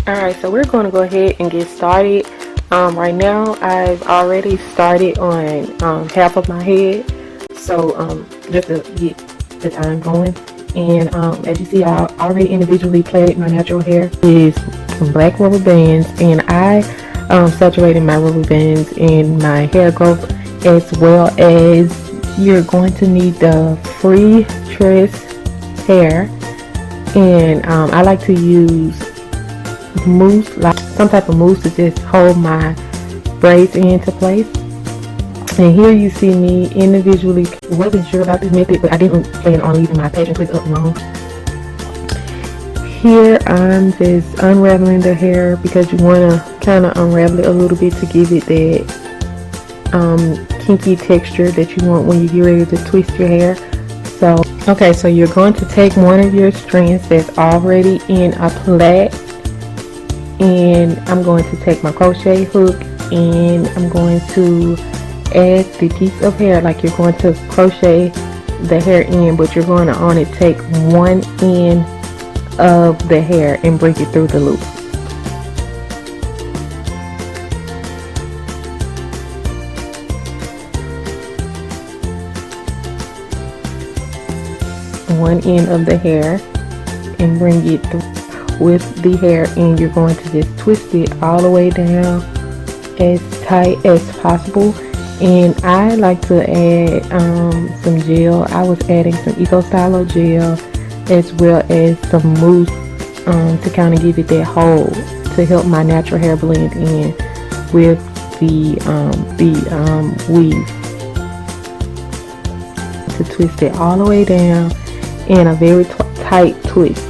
Alright, so we're going to go ahead and get started. Right now, I've already started on half of my head, so just to get the time going. And as you see, I already individually plaited my natural hair with some black rubber bands, and I saturated my rubber bands in my hair growth, as well as you're going to need the Freetress hair. And I like to use mousse, like some type of mousse, to just hold my braids into place. And here you see me individually. Wasn't sure about this method, but I didn't plan on leaving my passion twist up long. Here I'm just unraveling the hair, because you want to kind of unravel it a little bit to give it that kinky texture that you want when you get ready to twist your hair. So okay, so you're going to take one of your strands that's already in a plait, and I'm going to take my crochet hook and I'm going to add the piece of hair, like you're going to crochet the hair in, but you're going to only take one end of the hair and bring it through the loop. One end of the hair and bring it through with the hair, and you're going to just twist it all the way down as tight as possible. And I like to add some gel. I was adding some Eco Stylo gel as well as some mousse to kind of give it that hold, to help my natural hair blend in with the weave. To twist it all the way down in a very tight twist.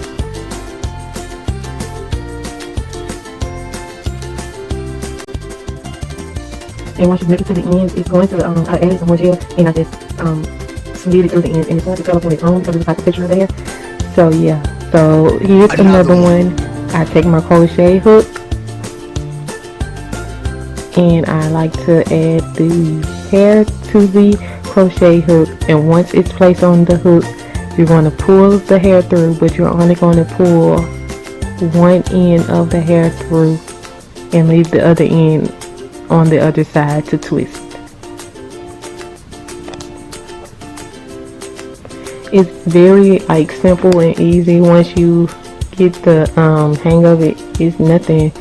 And once you make it to the end, it's going to, I added some more gel, and I just slid it through the end, and it's going to develop on its own because it's like a picture of there. So yeah, so here's another one. I take my crochet hook, and I like to add the hair to the crochet hook, and once it's placed on the hook, you're going to pull the hair through, but you're only going to pull one end of the hair through and leave the other end on the other side to twist. It's very like simple and easy. Once you get the hang of it, it's nothing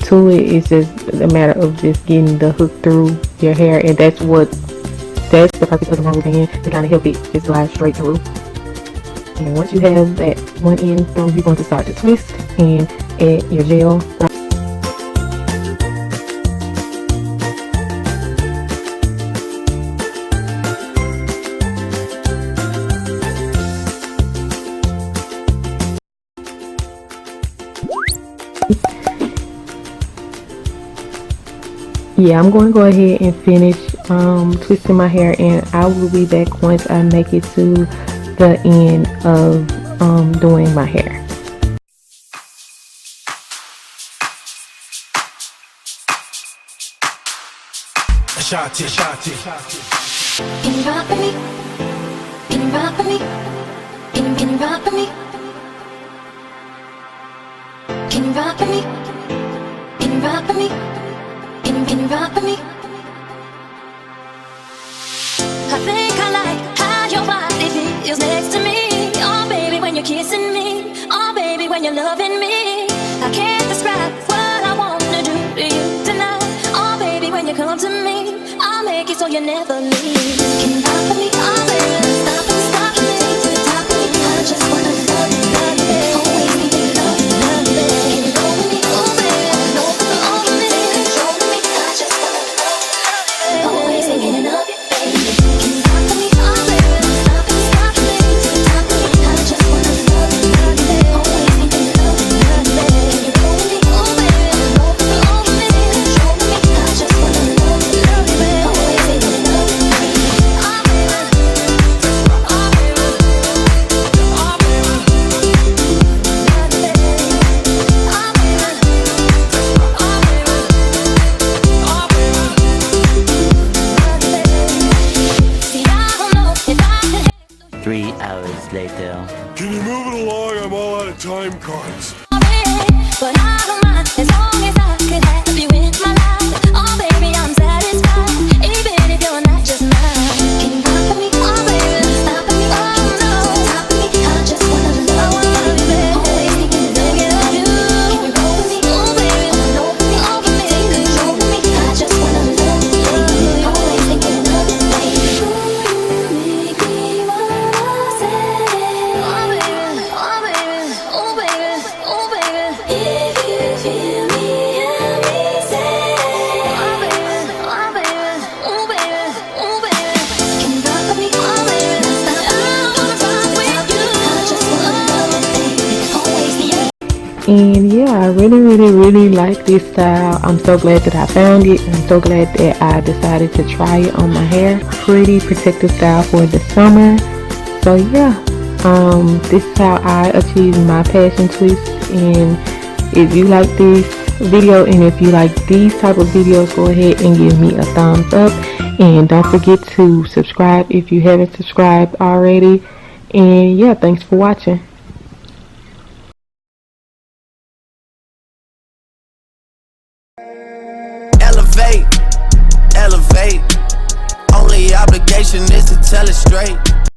to it. It's just a matter of just getting the hook through your hair, and that's the purpose of the rubber band, to kind of help it just glide straight through. And once you have that one end through, you're going to start to twist and add your gel. Yeah, I'm going to go ahead and finish twisting my hair, and I will be back once I make it to the end of doing my hair. Shotty. Can you rock with me? Can you rock with me? Can you rock with me? Can you rock with me? Can you rock with me? Can you rock with me? I think I like how your body feels next to me. Oh baby, when you're kissing me. Oh baby, when you're loving me. I can't describe what I wanna do to you tonight. Oh baby, when you come to me, I'll make it so you never leave. Can you rock with me? Oh baby, stop me, take to the top of me. I just wanna love you, baby. Always be the love you, baby. Can you roll with me? Oh baby, roll with me, take control of me. I just wanna love you, always thinking of you, baby. Can you rock with me? Oh baby, stop me, take to the top of me. I just wanna love you, baby. Always thinking of you, baby. Can you roll with me? Oh baby, roll with me, take control of me. I just wanna love you, baby. Always thinking of you, baby. Oh baby, oh baby, oh baby, see, I don't know if I can 3 hours later. Can you move it along? I'm all out of time cards. but but I don't mind as long as I could have you in my life. Oh baby, I'm satisfied, even if you're not just mine. Can you rock for me? Oh baby, stop for me. Oh no, stop for me. I just wanna love you, baby. Always thinking of you. Can you roll with me? Oh baby, roll with me, oh for me. Take control of me. I just wanna love you, baby. Always thinking of you, baby. Make me wanna say, oh baby, oh baby, oh baby, oh baby. If you feel me, help me say, oh baby, oh baby, oh baby, oh baby. Can you rock with me, oh baby? I wanna rock with you. I just wanna love you, baby. Always the And yeah, I really like this style. I'm so glad that I found it. I'm so glad that I decided to try it on my hair. Pretty protective style for the summer. So yeah, this is how I achieved my passion twist. And if you like this video and if you like these type of videos, go ahead and give me a thumbs up. And don't forget to subscribe if you haven't subscribed already. And yeah, thanks for watching. Elevate, elevate. Only obligation is to tell it straight.